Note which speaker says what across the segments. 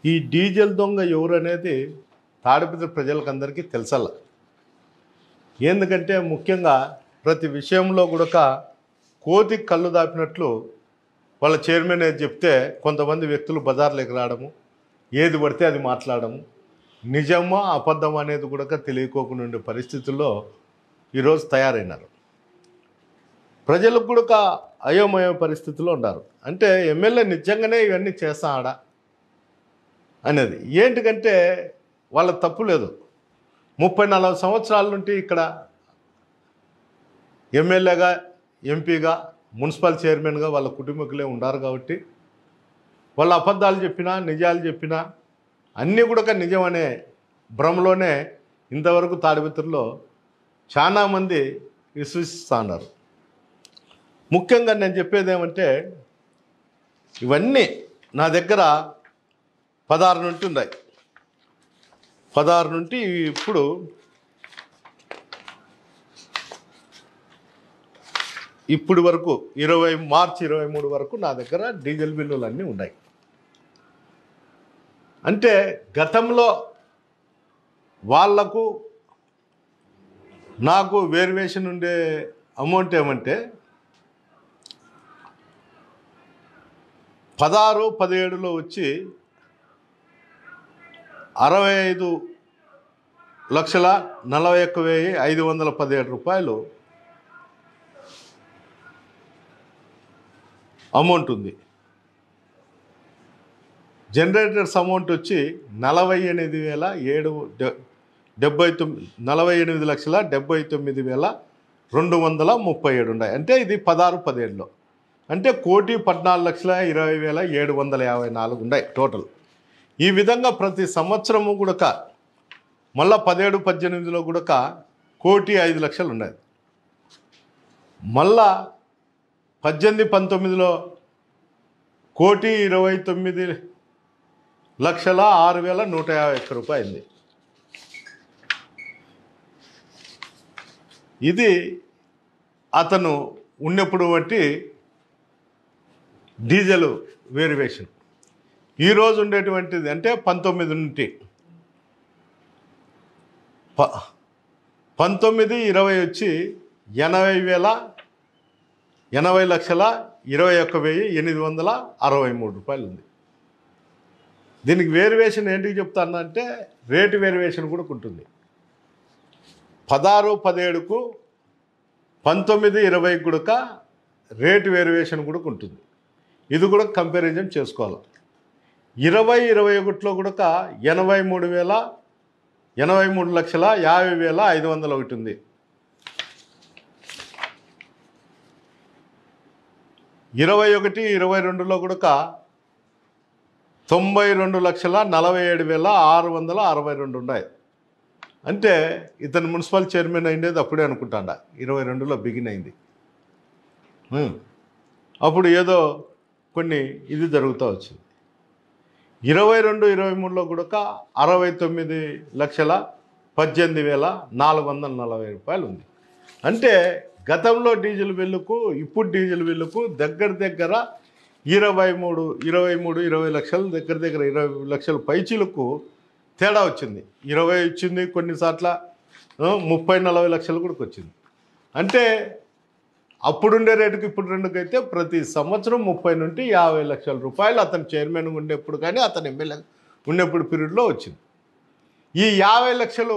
Speaker 1: ఈ డీజిల్ దొంగ ఎవరు అనేది తాడిపత్రి ప్రజలకందరికీ తెలుసల్ల. ఎందుకంటే ముఖ్యంగా ప్రతి విషయంలో కూడా కోతి కళ్ళు దాపినట్లు వాళ్ళ చైర్మన్ ఏది చెప్తే కొంతమంది వ్యక్తులు బజార్లోకి రావడము, ఏది పడితే అది మాట్లాడము, నిజమా అబద్ధం అనేది కూడా తెలియకోకుండా ఉండే పరిస్థితుల్లో ఈరోజు తయారైనారు. ప్రజలకు కూడా అయోమయ పరిస్థితుల్లో ఉన్నారు. అంటే ఎమ్మెల్యే నిజంగానే ఇవన్నీ చేస్తాడా అనేది ఏంటికంటే వాళ్ళ తప్పు లేదు. 30-40 సంవత్సరాల నుండి ఇక్కడ ఎమ్మెల్యేగా, ఎంపీగా, మున్సిపల్ చైర్మన్గా వాళ్ళ కుటుంబకులే ఉన్నారు కాబట్టి వాళ్ళ అబద్ధాలు చెప్పినా నిజాలు చెప్పినా అన్నీ కూడా నిజం అనే భ్రమలోనే ఇంతవరకు తాడిపత్రిలో చాలామంది విశ్వసిస్తున్నారు. ముఖ్యంగా నేను చెప్పేది ఏమంటే ఇవన్నీ నా దగ్గర 16 నుండి ఉన్నాయి. 16 నుండి ఇప్పుడు ఇప్పుడు వరకు మార్చి 23 వరకు నా దగ్గర డీజిల్ బిల్లులు అన్నీ ఉన్నాయి. అంటే గతంలో వాళ్లకు నాకు వేరియేషన్ ఉండే అమౌంట్ ఏమంటే 16-17లో వచ్చి 65,41,517 రూపాయలు అమౌంట్ ఉంది. జనరేటర్స్ అమౌంట్ వచ్చి 48,79,237 ఉన్నాయి. అంటే ఇది 16-17లో అంటే 1,14,20,754 ఉన్నాయి టోటల్. ఈ విధంగా ప్రతి సంవత్సరము కూడా మళ్ళా 17-18లో కూడా 1,05,00,000 ఉన్నాయి. మళ్ళా 18-19లో 1,29,06,151 రూపాయలు అయింది. ఇది అతను ఉన్నప్పుడు బట్టి డీజిల్ వేరియేషన్. ఈరోజు ఉండేటువంటిది అంటే 19 నుండి 19-20 వచ్చి 80,21,863 రూపాయలు ఉంది. దీనికి వేరియేషన్ ఏంటికి చెప్తానంటే రేటు వేరియేషన్ కూడా ఉంటుంది. 16-17కు 19-20 కూడా రేటు వేరియేషన్ కూడా ఉంటుంది. ఇది కూడా కంపారిజన్ చేసుకోవాలి. 20-21లో కూడా 83,50,501 ఉంది. 21-22లో కూడా 92,47,662 ఉన్నాయి. అంటే ఇతను మున్సిపల్ చైర్మన్ అయిండేది అప్పుడే అనుకుంటాడా, 22లో బిగిన్ అయింది. అప్పుడు ఏదో కొన్ని ఇది జరుగుతూ వచ్చింది. 22-23లో కూడా 69,18,440 రూపాయలు ఉంది. అంటే గతంలో డీజిల్ బిల్లుకు ఇప్పుడు డీజిల్ బిల్లుకు దగ్గర 20 లక్షల దగ్గర 20 లక్షల పైచీలకు తేడా వచ్చింది. 20 వచ్చింది, కొన్నిసార్ల 30-40 లక్షలు కూడా వచ్చింది. అంటే అప్పుడుండే రేటుకి ఇప్పుడు రెండుకైతే ప్రతి సంవత్సరం 30 నుండి 50 లక్షల రూపాయలు అతను చైర్మన్ ఉండేప్పుడు కానీ అతను ఎమ్మెల్యే ఉండేప్పుడు పీరియడ్లో వచ్చింది. ఈ 50 లక్షలు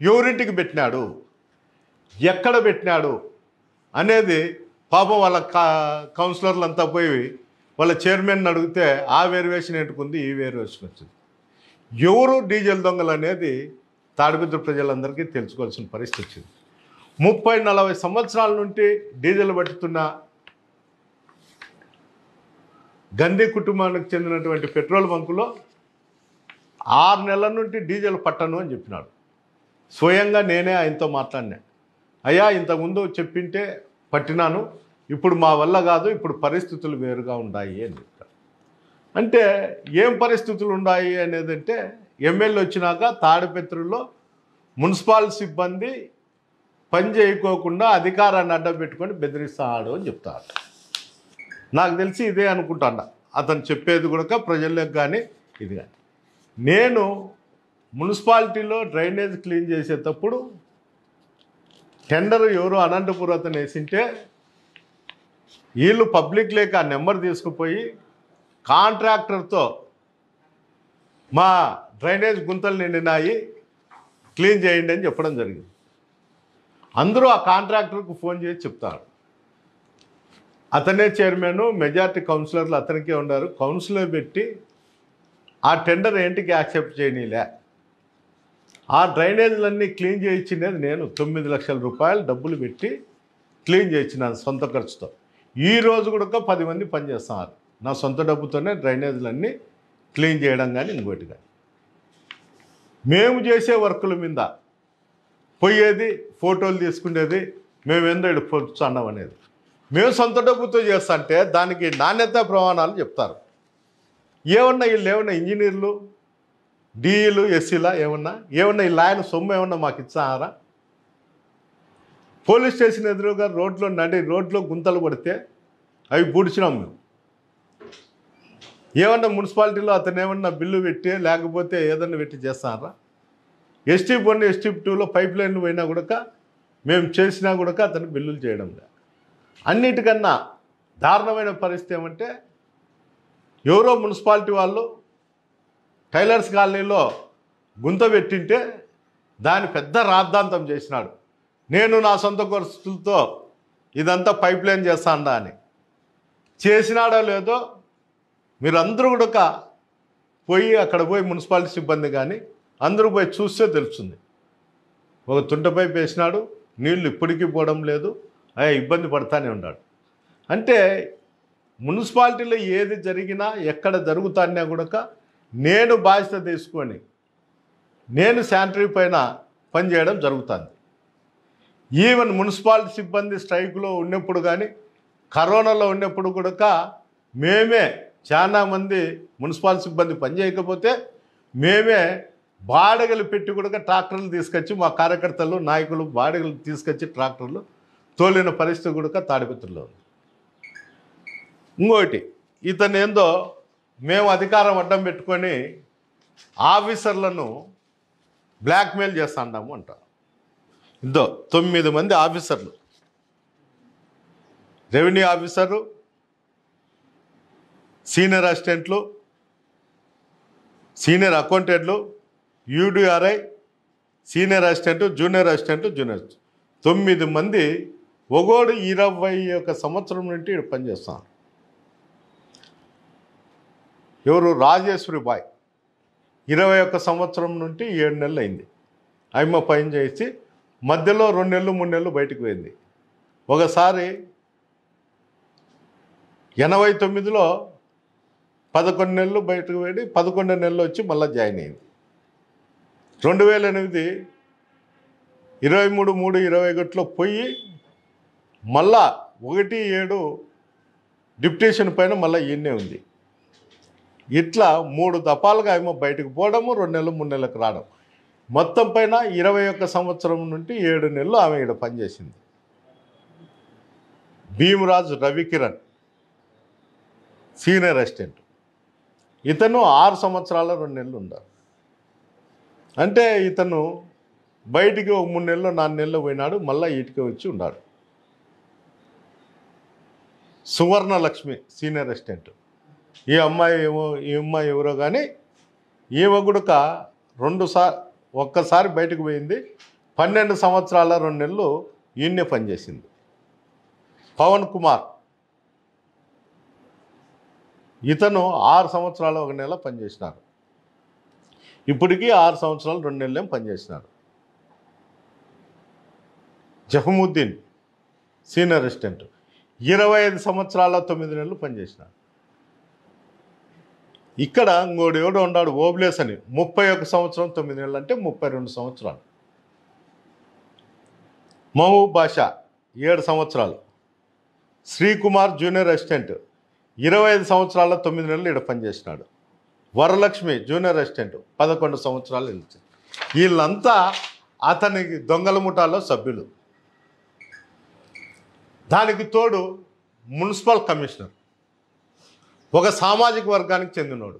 Speaker 1: ఎవరింటికి పెట్టినాడు, ఎక్కడ పెట్టినాడు అనేది పాపం వాళ్ళ కౌన్సిలర్లు అంతా పోయి వాళ్ళ చైర్మన్ అడిగితే ఆ వేరియేషన్ ఎట్టుకుంది, ఈ వేరియేషన్ వచ్చింది. ఎవరు డీజిల్ దొంగలు అనేది తాడిపత్రి ప్రజలందరికీ తెలుసుకోవాల్సిన పరిస్థితి వచ్చింది. 30-40 సంవత్సరాల నుండి డీజిల్ పట్టుతున్న గంధీ కుటుంబానికి చెందినటువంటి పెట్రోల్ బంకులో 6 నెలల నుండి డీజిల్ పట్టను అని చెప్పినాడు. స్వయంగా నేనే ఆయనతో మాట్లాడినా, అయ్యా ఇంతకుముందు చెప్పింటే పట్టినాను, ఇప్పుడు మా వల్ల కాదు, ఇప్పుడు పరిస్థితులు వేరుగా ఉన్నాయి అని చెప్తారు. అంటే ఏం పరిస్థితులు ఉన్నాయి అనేది అంటే ఎమ్మెల్యే వచ్చినాక తాడిపత్రిలో మున్సిపల్ సిబ్బంది పని చేయకోకుండా అధికారాన్ని అడ్డం పెట్టుకొని బెదిరిస్తాడు అని చెప్తాడు. నాకు తెలిసి ఇదే అనుకుంటాను. అతను చెప్పేది కూడా ప్రజలకు కానీ ఇది కానీ నేను మున్సిపాలిటీలో డ్రైనేజ్ క్లీన్ చేసేటప్పుడు టెండర్ ఎవరు అనంతపురం అతను వేసింటే వీళ్ళు పబ్లిక్ లేక ఆ నెంబర్ తీసుకుపోయి కాంట్రాక్టర్తో మా డ్రైనేజ్ గుంతలు నిండినాయి క్లీన్ చేయండి అని చెప్పడం జరిగింది. అందరూ ఆ కాంట్రాక్టర్కు ఫోన్ చేసి చెప్తారు. అతనే చైర్మన్, మెజార్టీ కౌన్సిలర్లు అతనికే ఉన్నారు. కౌన్సిలర్ పెట్టి ఆ టెండర్ ఏంటికి యాక్సెప్ట్ చేయనీలే. ఆ డ్రైనేజ్లన్నీ క్లీన్ చేయించినది నేను 9 లక్షల రూపాయలు డబ్బులు పెట్టి క్లీన్ చేయించినాను సొంత ఖర్చుతో. ఈ రోజు కూడా 10 మంది పనిచేస్తున్నారు నా సొంత డబ్బుతోనే డ్రైనేజ్లన్నీ క్లీన్ చేయడం కానీ ఇంకోటి కానీ. మేము చేసే వర్కుల మీద పోయేది, ఫోటోలు తీసుకునేది, మేము ఏందో ఇక్కడ పొచ్చున్నాం అనేది మేము సొంత డబ్బుతో చేస్తా అంటే దానికి నాణ్యత ప్రమాణాలు చెప్తారు. ఏమన్నా వీళ్ళు ఏమన్నా ఇంజనీర్లు, డిఈలు, ఎస్సీలా ఏమన్నా వీళ్ళు ఆయన సొమ్ము ఏమన్నా మాకు ఇచ్చారా? పోలీస్ స్టేషన్ ఎదురుగా రోడ్లో గుంతలు పడితే అవి పూడ్చినాం మేము. ఏమన్నా మున్సిపాలిటీలో అతను ఏమన్నా బిల్లు పెట్టి లేకపోతే ఏదన్నా పెట్టి చేస్తారా? ఎస్టీప్ 1 ఎస్టీప్ 2లో పైప్ లైన్లు పోయినా కూడా మేము చేసినా కూడా అతను బిల్లులు చేయడం లేదు. అన్నిటికన్నా దారుణమైన పరిస్థితి ఏమంటే ఎవరో మున్సిపాలిటీ వాళ్ళు టైలర్స్ కాలనీలో గుంత పెట్టింటే దాని పెద్ద రాద్ధాంతం చేసినాడు. నేను నా సొంత ఖర్చులతో ఇదంతా పైప్ లైన్ చేస్తాను అని. చేసినాడో లేదో మీరందరూ కూడా పోయి అక్కడ పోయి మున్సిపాలిటీ సిబ్బంది కానీ అందరూ పోయి చూస్తే తెలుస్తుంది. ఒక తుంట పైప్ వేసినాడు, నీళ్లు ఇప్పటికీ పోవడం లేదు, ఇబ్బంది పడతానే ఉన్నాడు. అంటే మున్సిపాలిటీలో ఏది జరిగినా ఎక్కడ జరుగుతానే కూడా నేను బాధ్యత తీసుకొని నేను శానిటరీ పైన పనిచేయడం జరుగుతుంది. ఈవెన్ మున్సిపాలిటీ సిబ్బంది స్ట్రైక్లో ఉన్నప్పుడు కానీ కరోనాలో ఉన్నప్పుడు కూడా మేమే చాలామంది మున్సిపాలిటీ సిబ్బంది పనిచేయకపోతే మేమే బాడగలు పెట్టి కూడా ట్రాక్టర్లు తీసుకొచ్చి మా కార్యకర్తలు నాయకులు బాడగలు తీసుకొచ్చి ట్రాక్టర్లు తోలిన పరిస్థితి కూడా తాడిపత్రిలో ఉంది. ఇంకోటి ఇతను ఏందో మేము అధికారం అడ్డం పెట్టుకొని ఆఫీసర్లను బ్లాక్మెయిల్ చేస్తాము అంటారు. ఇందో 9 మంది ఆఫీసర్లు, రెవెన్యూ ఆఫీసరు, సీనియర్ అసిస్టెంట్లు, సీనియర్ అకౌంటెంట్లు, యూడిఆర్ఐ, సీనియర్ అసిస్టెంట్, జూనియర్ అసిస్టెంట్, 9 మంది ఒగోడు 21 సంవత్సరం నుండి ఇక్కడ పనిచేస్తాను. ఎవరు? రాజేశ్వరి బాయ్ 21 సంవత్సరం నుండి 7 నెలలు అయింది. అమ్మ పని చేసి మధ్యలో 2 నెలలు 3 నెలలు బయటకు పోయింది. ఒకసారి 89లో 11 నెలలు బయటకు పోయి 11 నెలలు వచ్చి మళ్ళీ జాయిన్ అయింది. 2008 23/3/21లో పోయి మళ్ళా 1/7 డిప్యూటేషన్ పైన మళ్ళీ ఈయనే ఉంది. ఇట్లా 3 దఫాలుగా ఆమె బయటకు పోవడము, 2 నెలలు 3 నెలలకు రావడం, మొత్తం పైన 21 సంవత్సరం నుండి 7 నెలలు ఆమె ఇక్కడ పనిచేసింది. భీమరాజు రవికిరణ్ సీనియర్ అసిస్టెంట్, ఇతను 6 సంవత్సరాల 2 నెలలు ఉన్నారు. అంటే ఇతను బయటికి 3 నెలలు 4 నెలలు పోయినాడు, మళ్ళీ ఇటుక వచ్చి ఉన్నాడు. సువర్ణలక్ష్మి సీనియర్ అసిస్టెంట్, ఈ అమ్మాయి ఎవరో కానీ ఈమె కూడా ఒక్కసారి బయటకు పోయింది. 12 సంవత్సరాల 2 నెలలు ఈయన్నే పనిచేసింది. పవన్ కుమార్ ఇతను 6 సంవత్సరాల 1 నెల పనిచేసినారు. ఇప్పటికీ 6 సంవత్సరాలు 2 నెలలు పనిచేసినారు. జహముద్దీన్ సీనియర్ అసిస్టెంట్ 25 సంవత్సరాల 9 నెలలు పనిచేసినారు. ఇక్కడ ఇంకోడు ఎవడో ఉన్నాడు ఓబ్లేస్ అని 31 సంవత్సరం 9 నెలలు, అంటే 32 సంవత్సరాలు. మహబూబ్ బాషా 7 సంవత్సరాలు. శ్రీకుమార్ జూనియర్ అసిస్టెంట్ 25 సంవత్సరాల 9 నెలలు ఇక్కడ పనిచేసినాడు. వరలక్ష్మి జూనియర్ అసిస్టెంట్ 11 సంవత్సరాలు నిలిచింది. వీళ్ళంతా అతనికి దొంగల ముఠాలో సభ్యులు. దానికి తోడు మున్సిపల్ కమిషనర్ ఒక సామాజిక వర్గానికి చెందినోడు.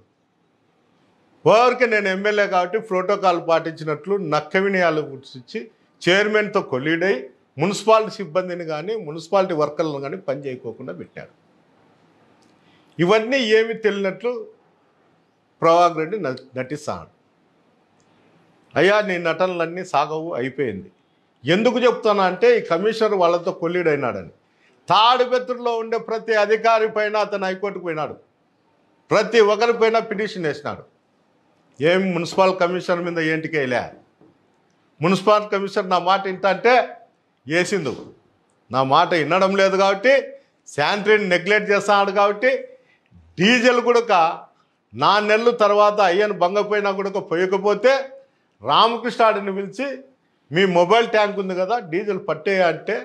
Speaker 1: వారికి నేను ఎమ్మెల్యే కాబట్టి ప్రోటోకాల్ పాటించినట్లు నక్క వినయాలు ఇచ్చి చైర్మన్తో కొలీడై మున్సిపాలిటీ సిబ్బందిని కానీ మున్సిపాలిటీ వర్కర్లను కానీ పని చేయకోకుండా పెట్టాడు. ఇవన్నీ ఏమి తెలియనట్లు ప్రభాకర్ రెడ్డి నటిస్తాడు. అయ్యా నీ నటనలన్నీ సాగవు, అయిపోయింది. ఎందుకు చెప్తానా అంటే ఈ కమిషనర్ వాళ్ళతో కొల్లీడైనాడని. తాడిపత్రిలో ఉండే ప్రతి అధికారి పైన అతను హైకోర్టుకు పోయినాడు, ప్రతి ఒక్కరిపైన పిటిషన్ వేసినాడు. ఏం మున్సిపల్ కమిషనర్ మీద ఏంటికి వేయలే. మున్సిపల్ కమిషనర్ నా మాట వింటే వేసిండు, నా మాట వినడం లేదు కాబట్టి శానిటరీని నెగ్లెక్ట్ చేస్తున్నాడు కాబట్టి డీజిల్ కూడా 4 నెలల తర్వాత అయ్యను బంగపోయినా కూడా పోయకపోతే రామకృష్ణాడిని పిలిచి మీ మొబైల్ ట్యాంక్ ఉంది కదా డీజిల్ పట్టేయ అంటే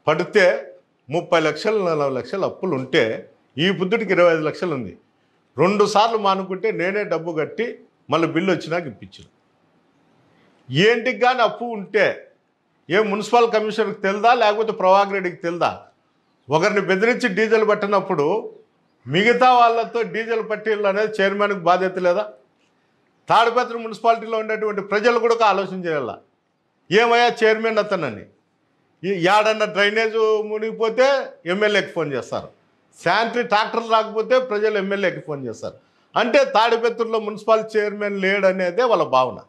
Speaker 1: పడితే 30 లక్షలు 40 లక్షలు అప్పులు ఉంటే ఈ బుద్ధుడికి 25 లక్షలు ఉంది. 2 సార్లు మానుకుంటే నేనే డబ్బు కట్టి మళ్ళీ బిల్లు వచ్చినాక ఇప్పించాను. ఏంటికి కానీ అప్పు ఉంటే ఏ మున్సిపల్ కమిషనర్కి తెలుదా లేకపోతే ప్రభాకర్ రెడ్డికి తెలుదా? ఒకరిని బెదిరించి డీజిల్ పట్టినప్పుడు మిగతా వాళ్ళతో డీజిల్ పట్టీలు అనేది చైర్మన్కి బాధ్యత లేదా? తాడిపత్రి మున్సిపాలిటీలో ఉండేటువంటి ప్రజలు కూడా ఆలోచన చేయాల. ఏమయ్యా చైర్మన్ అతనని యాడన్నా డ్రైనేజ్ మునిగిపోతే ఎమ్మెల్యేకి ఫోన్ చేస్తారు, శానిటరీ ట్రాక్టర్ రాకపోతే ప్రజలు ఎమ్మెల్యేకి ఫోన్ చేస్తారు. అంటే తాడిపత్రిలో మున్సిపల్ చైర్మన్ లేడనేదే వాళ్ళ భావన.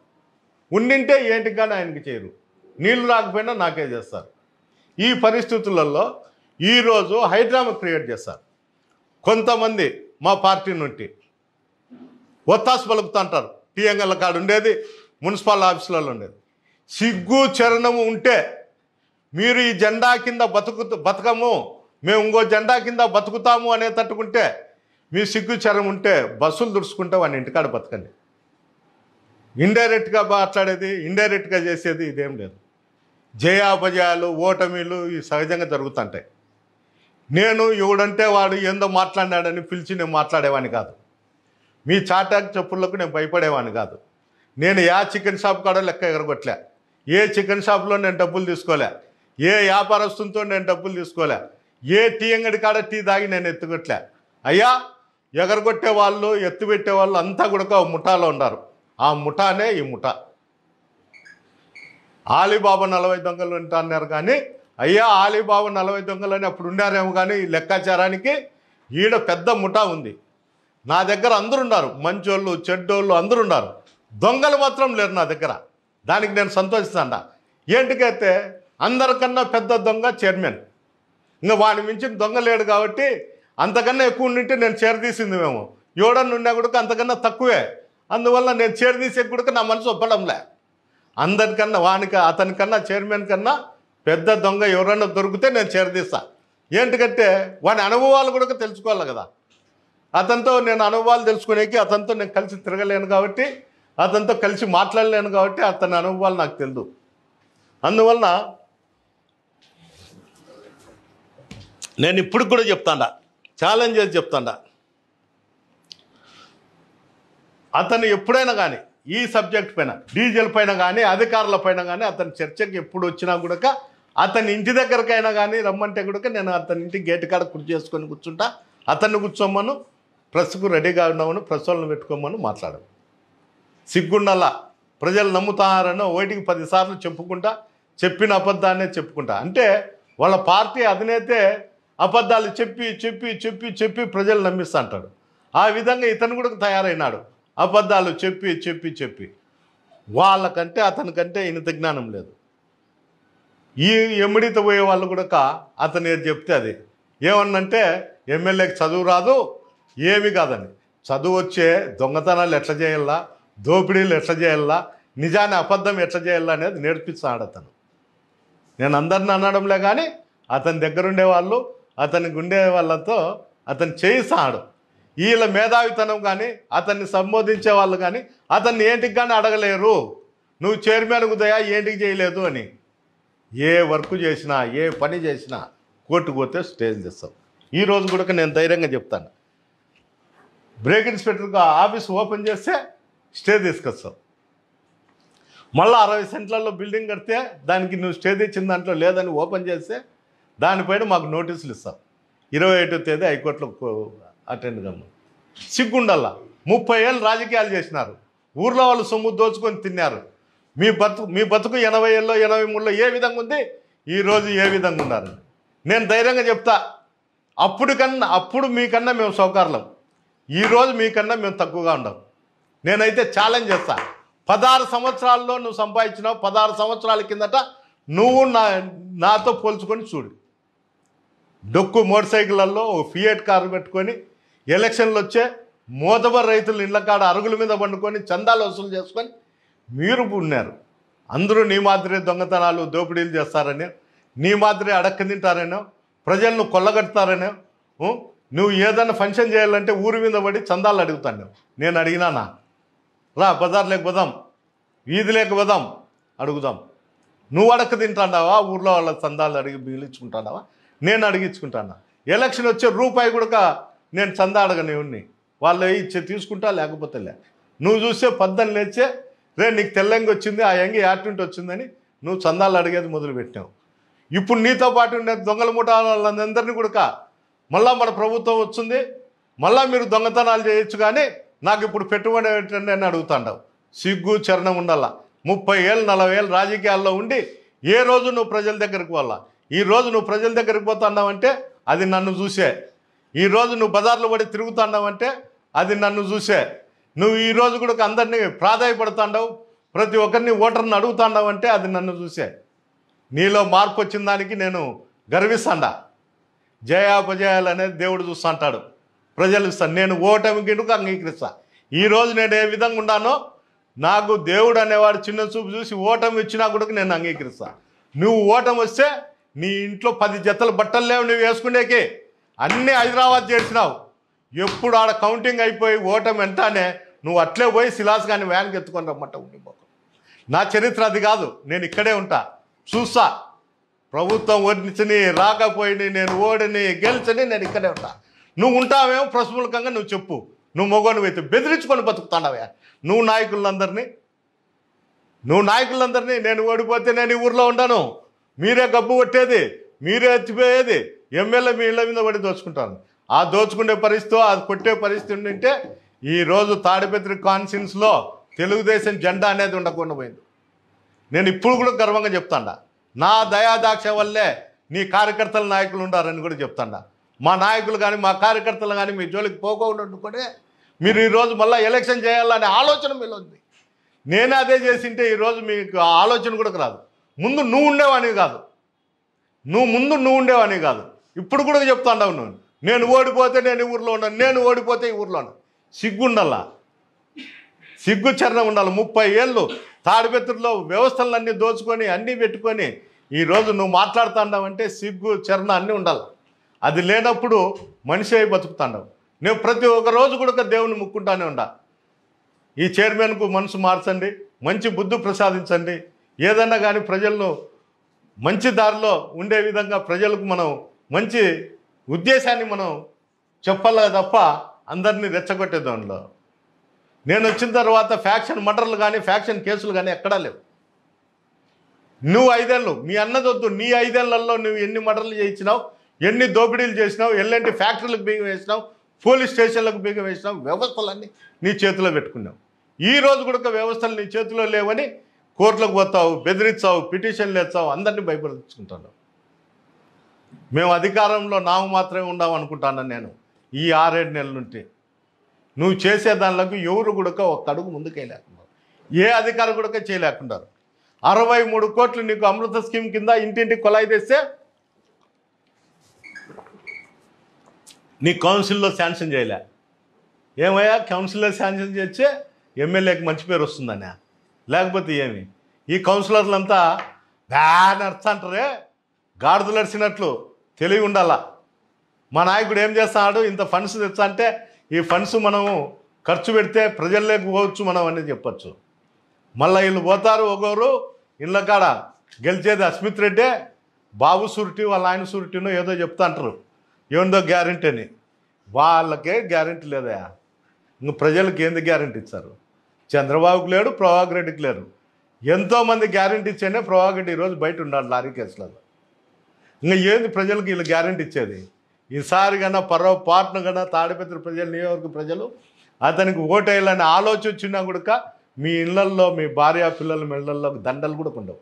Speaker 1: ఉండింటే ఏంటికి కానీ ఆయనకి చేయరు, నీళ్లు రాకపోయినా నాకే చేస్తారు. ఈ పరిస్థితులలో ఈరోజు హైడ్రామా క్రియేట్ చేస్తారు. కొంతమంది మా పార్టీ నుండి ఒత్తాసు పలుకుతుంటారు. టీఎంఎల్ కాడ ఉండేది, మున్సిపల్ ఆఫీసులలో ఉండేది. సిగ్గు చరణము ఉంటే మీరు ఈ జెండా కింద బతకము, మేము ఇంకో జెండా కింద బతుకుతాము అనే తట్టుకుంటే మీ సిగ్గు చరణం ఉంటే బస్సులు దుడుచుకుంటే వాడిని ఇంటికాడ బతకండి. ఇండైరెక్ట్గా మాట్లాడేది, ఇండైరెక్ట్గా చేసేది ఇదేం లేదు. జయాపజయాలు ఓటమిలు ఇవి సహజంగా జరుగుతుంటాయి. నేను ఎవడంటే వాడు ఏందో మాట్లాడినాడని పిలిచి నేను మాట్లాడేవాడిని కాదు. మీ చాటాకు చెప్పులకు నేను భయపడేవాడిని కాదు. నేను చికెన్ షాప్ కాడ లెక్క ఎగరగొట్టలే, ఏ చికెన్ షాప్లో నేను డబ్బులు తీసుకోలే, ఏ వ్యాపారస్తులతో నేను డబ్బులు తీసుకోలే, ఏ టీ అంగడి కాడ టీ తాగి నేను ఎత్తుకొట్టలే. అయ్యా ఎగరగొట్టే వాళ్ళు ఎత్తుపెట్టే వాళ్ళు అంతా కూడా ముఠాలో ఉన్నారు. ఆ ముఠానే ఈ ముఠా. ఆలీబాబా 40 దొంగలు అంటున్నారు కానీ అయ్యా ఆలీబాబా 40 దొంగలని అప్పుడు ఉండారేమో కానీ ఈ లెక్కాచారానికి ఈడ పెద్ద ముఠా ఉంది. నా దగ్గర అందరూ ఉన్నారు, మంచోళ్ళు చెడ్డోళ్ళు అందరూ ఉన్నారు, దొంగలు మాత్రం లేరు నా దగ్గర. దానికి నేను సంతోషిస్తాను. ఏంటికైతే అందరికన్నా పెద్ద దొంగ చైర్మన్, ఇంకా వాడిని మించిన దొంగ లేడు కాబట్టి అంతకన్నా ఎక్కువ ఉండింటే నేను చేరదీసింది మేము. ఎవడన్నా ఉన్నా కూడా అంతకన్నా తక్కువే. అందువల్ల నేను చేరదీసే కూడా నా మనసు ఒప్పడంలే. అందరికన్నా అతనికన్నా చైర్మన్ కన్నా పెద్ద దొంగ ఎవరన్నా దొరికితే నేను చేరదీస్తా. ఏంటికంటే వాడి అనుభవాలు కూడా తెలుసుకోవాలి కదా. అతనితో నేను అనుభవాలు తెలుసుకునేకి అతనితో నేను కలిసి తిరగలేను కాబట్టి, అతనితో కలిసి మాట్లాడలేను కాబట్టి అతని అనుభవాలు నాకు తెలియదు. అందువలన నేను ఇప్పుడు కూడా చెప్తాడా, ఛాలెంజ్ చేసి చెప్తాడా, అతను ఎప్పుడైనా కానీ ఈ సబ్జెక్ట్ పైన డీజిల్ పైన కానీ అధికారుల పైన కానీ అతని చర్చకి ఎప్పుడు వచ్చినా కూడా అతని ఇంటి దగ్గరకైనా కానీ రమ్మంటే కూడా నేను అతని ఇంటి గేటు కాడ కుర్చీ చేసుకొని కూర్చుంటా. అతన్ని కూర్చోమను, ప్రెస్కు రెడీగా ఉన్నామని, ప్రెస్ వాళ్ళని పెట్టుకోమని మాట్లాడము. సిగ్గుండాల ప్రజలు నమ్ముతారని 1కి 10 సార్లు చెప్పుకుంటా, చెప్పిన అబద్ధాన్నే చెప్పుకుంటా. అంటే వాళ్ళ పార్టీ అధినేతే అబద్ధాలు చెప్పి చెప్పి చెప్పి చెప్పి ప్రజలు నమ్మిస్తా అంటాడు. ఆ విధంగా ఇతను కూడా తయారైనాడు, అబద్ధాలు చెప్పి చెప్పి చెప్పి. వాళ్ళకంటే అతనికంటే ఇంత జ్ఞానం లేదు. ఈ ఎమ్మిడితో పోయే వాళ్ళు కూడా అతను ఏది చెప్తే అది ఏమన్నంటే ఎమ్మెల్యేకి చదువు రాదు ఏమి కాదని. చదువు వచ్చే దొంగతనాలు ఎట్లా చేయాలా, దోపిడీలు ఎట్లా చేయాలా, నిజాన్ని అబద్ధం ఎట్లా చేయాలా అనేది నేర్పిస్తాడు అతను. నేను అందరిని అనడంలే కానీ అతని దగ్గరుండే వాళ్ళు, అతనికి ఉండే వాళ్ళతో అతను చేయిస్తాడు. వీళ్ళ మేధావితనం కానీ అతన్ని సంబోధించే వాళ్ళు కానీ అతన్ని ఏంటికి కానీ అడగలేరు, నువ్వు చైర్మన్ ఉదయా ఏంటికి చేయలేదు అని. ఏ వర్క్ చేసినా ఏ పని చేసినా కోర్టుకు పోతే స్టేజ్ చేస్తాం. ఈరోజు కూడా నేను ధైర్యంగా చెప్తాను, బ్రేక్ ఇన్స్పెక్టర్గా ఆఫీస్ ఓపెన్ చేస్తే స్టే తీసుకొస్తాం. మళ్ళీ 60 సెంట్లలో బిల్డింగ్ కడితే దానికి నువ్వు స్టే తెచ్చిన దాంట్లో లేదని ఓపెన్ చేస్తే దానిపైన మాకు నోటీసులు ఇస్తాం. 21వ తేదీ హైకోర్టులో అటెండ్ కమ్మా. సిగ్గుండల్లా 30 ఏళ్ళు రాజకీయాలు చేసినారు, ఊర్లో వాళ్ళు సొమ్ము దోచుకొని తిన్నారు. మీ బతుకు 80లో 83లో ఏ విధంగా ఉంది, ఈరోజు ఏ విధంగా ఉన్నారు? నేను ధైర్యంగా చెప్తా, అప్పుడు మీకన్నా మేము సౌకర్యం, ఈరోజు మీకన్నా మేము తక్కువగా ఉండం. నేనైతే ఛాలెంజ్ చేస్తా, 16 సంవత్సరాల్లో నువ్వు సంపాదించినావు, 16 సంవత్సరాల కిందట నువ్వు నాతో పోల్చుకొని చూడు. డొక్కు మోటార్ సైకిళ్ళల్లో ఫియట్ కారు పెట్టుకొని ఎలక్షన్లు వచ్చే మోతబర్ రైతులు ఇళ్ల కాడ అరుగుల మీద పండుకొని చందాలు వసూలు చేసుకొని మీరు ఉన్నారు. అందరూ నీ మాదిరి దొంగతనాలు దోపిడీలు చేస్తారని, నీ మాదిరి అడక్క తింటారనో, ప్రజలను కొల్లగడతారనో, నువ్వు ఏదైనా ఫంక్షన్ చేయాలంటే ఊరి మీద పడి చందాలు అడుగుతాను. నేను అడిగినానా? రా బజార్లోకి పోదాం, వీధిలోకి పోదాం, అడుగుదాం. నువ్వు అడక్క తింటాడావా? ఊర్లో వాళ్ళ చందాలు అడిగి మిగిలించుకుంటాడావా? నేను అడిగించుకుంటాను. ఎలక్షన్ వచ్చే రూపాయి కూడా నేను చందా అడగనివ్వండి, వాళ్ళు ఇచ్చే తీసుకుంటా, లేకపోతే లే. నువ్వు చూస్తే పొద్దున్న లేచే నీకు తెల్లంగి వచ్చింది, ఆ యంగి యాక్టివిటీ వచ్చిందని నువ్వు చందాలు అడిగేది మొదలుపెట్టావు. ఇప్పుడు నీతో పాటు ఉండే దొంగల ముఠా వాళ్ళందరినీ కూడా మళ్ళీ మన ప్రభుత్వం వచ్చింది, మళ్ళీ మీరు దొంగతనాలు చేయొచ్చు, కానీ నాకు ఇప్పుడు పెట్టుబడి ఏంటండి అని అడుగుతాండావు. సిగ్గు చరణం ఉండాలా. 30 ఏళ్ళు 40 ఏళ్ళు రాజకీయాల్లో ఉండి ఏ రోజు నువ్వు ప్రజల దగ్గరికి పోవాలా? ఈరోజు నువ్వు ప్రజల దగ్గరికి పోతున్నావంటే అది నన్ను చూసే. ఈరోజు నువ్వు బజార్లో పడి తిరుగుతున్నావంటే అది నన్ను చూసే. నువ్వు ఈరోజు కూడా అందరినీ ప్రాధాయపడుతున్నావు, ప్రతి ఒక్కరిని ఓటర్ని అడుగుతున్నావు అంటే అది నన్ను చూసే. నీలో మార్పు వచ్చిన దానికి నేను గర్విస్తాడా. జయాపజయాలు అనేది దేవుడు చూస్తూ అంటాడు, ప్రజలు ఇస్తాను. నేను ఓటమికి అంగీకరిస్తా. ఈరోజు నేను ఏ విధంగా ఉన్నానో నాకు దేవుడు అనేవాడు చిన్న చూపు చూసి ఓటమి ఇచ్చినా కూడా నేను అంగీకరిస్తా. నువ్వు ఓటమి వస్తే నీ ఇంట్లో 10 జతల బట్టలు లేవు నువ్వు వేసుకునేకి, అన్నీ హైదరాబాద్ చేసినావు. ఎప్పుడు ఆడ కౌంటింగ్ అయిపోయి ఓటమి వెంటనే నువ్వు అట్లే పోయి శిలాస్ కానీ వ్యాన్కి ఎత్తుకొని రమ్మంట ఉండిపోకు. నా చరిత్ర అది కాదు, నేను ఇక్కడే ఉంటా, చూస్తా. ప్రభుత్వం ఓడించని రాకపోయిని, నేను ఓడిని గెలిచని నేను ఇక్కడే ఉంటా. నువ్వు ఉంటావేమో ప్రశ్నములకంగా నువ్వు చెప్పు. నువ్వు మొగోనివైతే బెదిరించుకొని బతుకుతాడావే. నువ్వు నాయకులందరినీ నేను ఓడిపోతే నేను ఈ ఊర్లో ఉండను, మీరే గబ్బు కొట్టేది, మీరే ఎత్తిపోయేది, ఎమ్మెల్యే మీ ఇళ్ళ మీద పడి దోచుకుంటాను. ఆ దోచుకునే పరిస్థితి, అది కొట్టే పరిస్థితి ఉండింటే ఈరోజు తాడిపత్రి కాన్స్టిట్యున్సీలో తెలుగుదేశం జెండా అనేది ఉండకుండా పోయింది. నేను ఇప్పుడు కూడా గర్వంగా చెప్తాడా, నా దయాదాక్ష వల్లే నీ కార్యకర్తల నాయకులు ఉండారని కూడా చెప్తాడా. మా నాయకులు కానీ మా కార్యకర్తలు కానీ మీ జోలికి పోకుండా మీరు ఈరోజు మళ్ళీ ఎలక్షన్ చేయాలనే ఆలోచన మీలో ఉంది. నేనే అదే చేసింటే ఈరోజు మీకు ఆలోచన కూడా రాదు. ముందు నువ్వు ఉండేవాడివి కాదు, ఇప్పుడు కూడా చెప్తాండావు నువ్వు. నేను ఓడిపోతే నేను ఈ ఊర్లో ఉన్నాను, నేను ఓడిపోతే ఈ ఊర్లో ఉన్నాను. సిగ్గుండాలా, సిగ్గు చరణం ఉండాలి. 30 ఏళ్ళు తాడిపత్రిలో వ్యవస్థలన్నీ దోచుకొని అన్నీ పెట్టుకొని ఈరోజు నువ్వు మాట్లాడుతున్నావంటే సిగ్గు చరణ అన్నీ ఉండాలి. అది లేనప్పుడు మనిషి అయి బతుకుతాండావు. నేను ప్రతి ఒక్క రోజు కూడా దేవుని ముక్కుంటానే ఉండా. ఈ చైర్మన్కు మనసు మార్చండి, మంచి బుద్ధి ప్రసాదించండి. ఏదన్నా కానీ ప్రజలను మంచి దారిలో ఉండే విధంగా ప్రజలకు మనం మంచి ఉద్దేశాన్ని మనం చెప్పాలి తప్ప అందరినీ రెచ్చగొట్టే దానిలో. నేను వచ్చిన తర్వాత ఫ్యాక్షన్ మర్డర్లు కానీ ఫ్యాక్షన్ కేసులు కానీ ఎక్కడా లేవు. నువ్వు 5 ఏళ్ళు, మీ అన్నదొద్దు, నీ 5 ఏళ్లలో నువ్వు ఎన్ని మర్డర్లు చేయించినావు, ఎన్ని దోపిడీలు చేసినావు, ఎల్లంటి ఫ్యాక్టరీలకు బిగం వేసినావు, పోలీస్ స్టేషన్లకు బిగం వేసినావు, వ్యవస్థలన్నీ నీ చేతిలో పెట్టుకున్నావు. ఈరోజు కూడా వ్యవస్థలు నీ చేతిలో లేవని కోర్టులకు పోతావు, బెదిరించావు, పిటిషన్లు వేస్తావు, అందరినీ భయపడించుకుంటాను. మేము అధికారంలో నాము మాత్రమే ఉండాము అనుకుంటాను. నేను ఈ 6-7 నెలల నుండి నువ్వు చేసే దానిలకు ఎవరు కూడా ఒక్క అడుగు ముందుకెళ్ళలేకున్నారు, ఏ అధికారం కూడా చేయలేకున్నారు. 63 కోట్లు నీకు అమృత స్కీమ్ కింద ఇంటింటికి కొలాయి తెస్తే నీ కౌన్సిల్లో శాంక్షన్ చేయలే. ఏమయ్యా, కౌన్సిల్లో శాంక్షన్ చేస్తే ఎమ్మెల్యేకి మంచి పేరు వస్తుందనే, లేకపోతే ఏమి? ఈ కౌన్సిలర్లంతా బ్యాన్ అర్థంటారే, గాడిదలు అరిచినట్లు తెలివి ఉండాలా. మా నాయకుడు ఏం చేస్తాడు, ఇంత ఫండ్స్ తెచ్చా అంటే ఈ ఫండ్స్ మనము ఖర్చు పెడితే ప్రజల్లోకి పోవచ్చు మనం అనేది చెప్పచ్చు. మళ్ళీ వీళ్ళు పోతారు ఒకరు ఇళ్ళ కాడ, గెలిచేది అస్మిత్ రెడ్డే, బాబు సూరిటీ వాళ్ళ ఆయన సూరిటీనో ఏదో చెప్తా అంటారు, ఏందో గ్యారెంటీ అని. వాళ్ళకే గ్యారెంటీ లేదా? ఇంక ప్రజలకు ఏంది గ్యారెంటీ ఇచ్చారు? చంద్రబాబుకి లేడు, ప్రభాకర్ రెడ్డికి లేరు. ఎంతోమంది గ్యారెంటీ ఇచ్చేనే ప్రభాకర్ రెడ్డి ఈరోజు బయట ఉన్నాడు లారీ కేసులలో. ఇంకా ఏంది ప్రజలకు వీళ్ళు గ్యారెంటీ ఇచ్చేది? ఈసారి కన్నా పొరపాటున కన్నా తాడిపత్రి ప్రజలు, నియోజకవర్గ ప్రజలు అతనికి ఓటేయాలనే ఆలోచన వచ్చినా కూడా మీ ఇళ్లల్లో మీ భార్య పిల్లల మెళ్ళల్లో దండలు కూడా ఉండవు.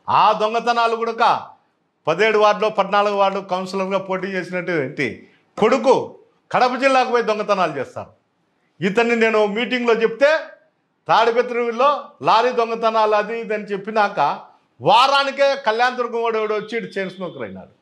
Speaker 1: ఆ దొంగతనాలు కూడా 17 వార్డులో 14 వార్డు కౌన్సిలర్గా పోటీ చేసినటువంటి కొడుకు కడప జిల్లాకు పోయి దొంగతనాలు చేస్తారు. ఇతన్ని నేను మీటింగ్లో చెప్తే తాడిపత్రిలో లారీ దొంగతనాలు అది ఇదని చెప్పినాక వారానికే కళ్యాణదుర్గం వాడు వచ్చి ఇటు చైన్ స్మోకర్ అయినాడు,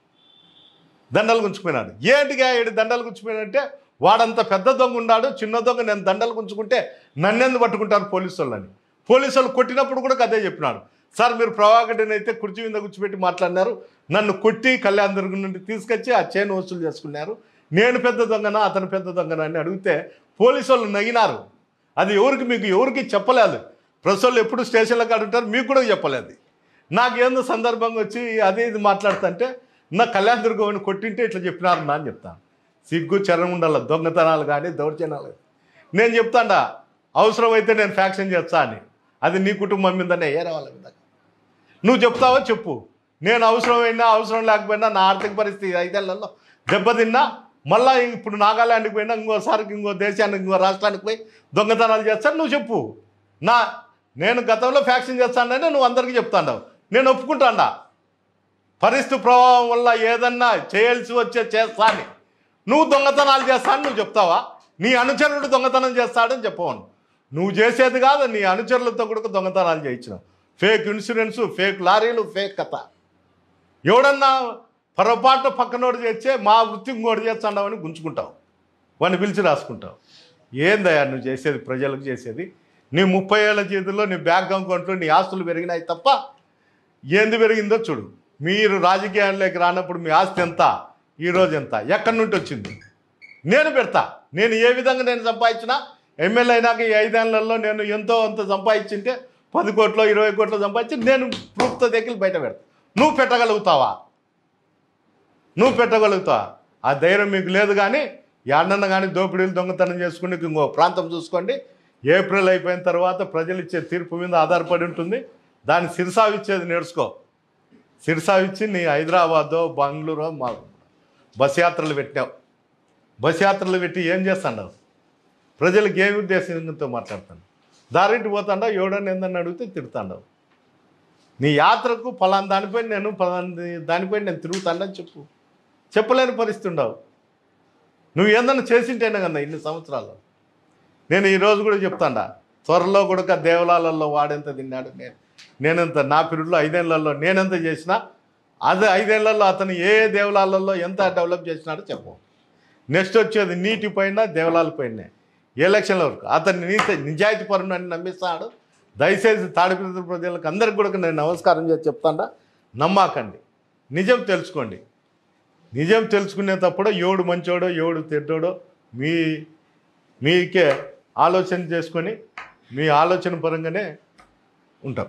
Speaker 1: దండలు గుంచుకుపోయినాడు. ఏంటిగా ఇటు దండలు గుంచుకుపోయినంటే వాడంత పెద్ద దొంగ ఉన్నాడు, చిన్న దొంగ నేను దండలు గుంచుకుంటే నన్నెందుకు పట్టుకుంటారు పోలీసు వాళ్ళని. పోలీసు వాళ్ళు కొట్టినప్పుడు కూడా అదే చెప్పినాడు, సార్ మీరు ప్రభాకర్ని అయితే కుర్చీ మీద కూర్చోబెట్టి మాట్లాడినారు, నన్ను కొట్టి కళ్యాణదుర్గం నుండి తీసుకొచ్చి ఆ చైన్ వసూలు చేసుకున్నారు, నేను పెద్ద దొంగనా అతను పెద్ద దొంగనా అని అడిగితే పోలీసు వాళ్ళు నగినారు. అది మీకు ఎవరికి చెప్పలేదు. ప్రెస్ వాళ్ళు ఎప్పుడు స్టేషన్లో కాడుంటారు, మీకు కూడా చెప్పలేదు. నాకేందో సందర్భంగా వచ్చి అదే ఇది మాట్లాడుతుంటే నా కళ్యాణదుర్గం కొట్టింటే ఇట్లా చెప్పినారు నా అని చెప్తాను. సిగ్గు చరం ఉండాలి, దొంగతనాలు కానీ దౌర్జన్యాలు. నేను చెప్తాడా అవసరమైతే నేను ఫ్యాక్షన్ చేస్తా అని, అది నీ కుటుంబం మీదనే ఏరే వాళ్ళ మీద. నువ్వు చెప్తావో చెప్పు, నేను అవసరమైనా అవసరం లేకపోయినా నా ఆర్థిక పరిస్థితి 5 ఏళ్లలో దెబ్బతిన్నా మళ్ళీ ఇప్పుడు నాగాల్యాండ్కి పోయినా ఇంకోసారికి ఇంకో దేశానికి ఇంకో రాష్ట్రానికి పోయి దొంగతనాలు చేస్తాను నువ్వు చెప్పు. నేను గతంలో ఫ్యాక్షన్ చేస్తానని నువ్వు అందరికీ చెప్తాండావు, నేను ఒప్పుకుంటాడా. పరిస్థితి ప్రభావం వల్ల ఏదన్నా చేయాల్సి వచ్చే చేస్తాను, నువ్వు దొంగతనాలు చేస్తాను నువ్వు చెప్తావా? నీ అనుచరుడు దొంగతనం చేస్తాడని చెప్పవను. నువ్వు చేసేది కాదు, నీ అనుచరులతో కూడా దొంగతనాలు చేయించినావు. ఫేక్ ఇన్సూరెన్సు, ఫేక్ లారీలు, ఫేక్ కథ. ఎవడన్నా పొరపాటు పక్కనోడు చేస్తే మా వృత్తి ఇంకోటి చేస్తాడవని గుంజుకుంటావు, వాడిని పిలిచి రాసుకుంటావు. ఏందయ్యా నువ్వు చేసేది, ప్రజలకు చేసేది? నీ 30 ఏళ్ల జీవితంలో నీ బ్యాంక్ అకౌంట్లో నీ ఆస్తులు పెరిగినాయి తప్ప ఏంది పెరిగిందో చూడు. మీరు రాజకీయాల్లోకి రానప్పుడు మీ ఆస్తి ఎంత, ఈరోజు ఎంత, ఎక్కడి నుండి వచ్చింది నేను పెడతా. నేను ఏ విధంగా నేను సంపాదించినా ఎమ్మెల్యే అయినాక ఈ 5 ఏళ్లలో నేను ఎంతో అంత సంపాదించింటే 10 కోట్లు 20 కోట్లు సంపాదించి నేను ప్రూఫ్తో దగ్గర బయట పెడతా. నువ్వు పెట్టగలుగుతావా? ఆ ధైర్యం మీకు లేదు. కానీ యాడన్న కానీ దోపిడీలు దొంగతనం చేసుకుని ఇంకో ప్రాంతం చూసుకోండి. ఏప్రిల్ అయిపోయిన తర్వాత ప్రజలు ఇచ్చే తీర్పు మీద ఆధారపడి ఉంటుంది. దాన్ని శిరసావిచ్చేది నేర్చుకో. శిరసావిచ్చి నీ హైదరాబాదో బెంగళూరో మా బస్ యాత్రలు పెట్టావు. బస్ యాత్రలు పెట్టి ఏం చేస్తాండవు? ప్రజలకు ఏ ఉద్దేశంతో మాట్లాడుతాను? దారింటి పోతాండవు, ఎవడని ఏందని అడిగితే తిడుతాండవు. నీ యాత్రకు ఫలానా దానిపై నేను తిరుగుతానని చెప్పు. చెప్పలేని పరిస్థితి ఉండవు. నువ్వు ఏందన్నా చేసింటేనే కదా ఇన్ని సంవత్సరాలు. నేను ఈరోజు కూడా చెప్తాడా, త్వరలో కూడా దేవాలయాల్లో వాడెంత తిన్నాడు, నేనెంత నా పీరియడ్లో 5 ఏళ్లలో నేనెంత చేసినా అదే 5 ఏళ్లలో అతను ఏ దేవాలయాల్లో ఎంత డెవలప్ చేసినాడో చెప్పు. నెక్స్ట్ వచ్చేది నీటి పైన దేవాలయాల పైన ఎలక్షన్ల వరకు అతన్ని నిజాయితీ పరుని అని నమ్మిస్తాడు. దయచేసి తాడిపత్రి ప్రజలకు అందరికి కూడా నేను నమస్కారం చేసి చెప్తాడా, నమ్మాకండి, నిజం తెలుసుకోండి. నిజం తెలుసుకునేటప్పుడు ఎవడు మంచోడో ఎవడు చెడ్డోడో మీకే ఆలోచన చేసుకొని మీ ఆలోచన పరంగానే ఉంటాం.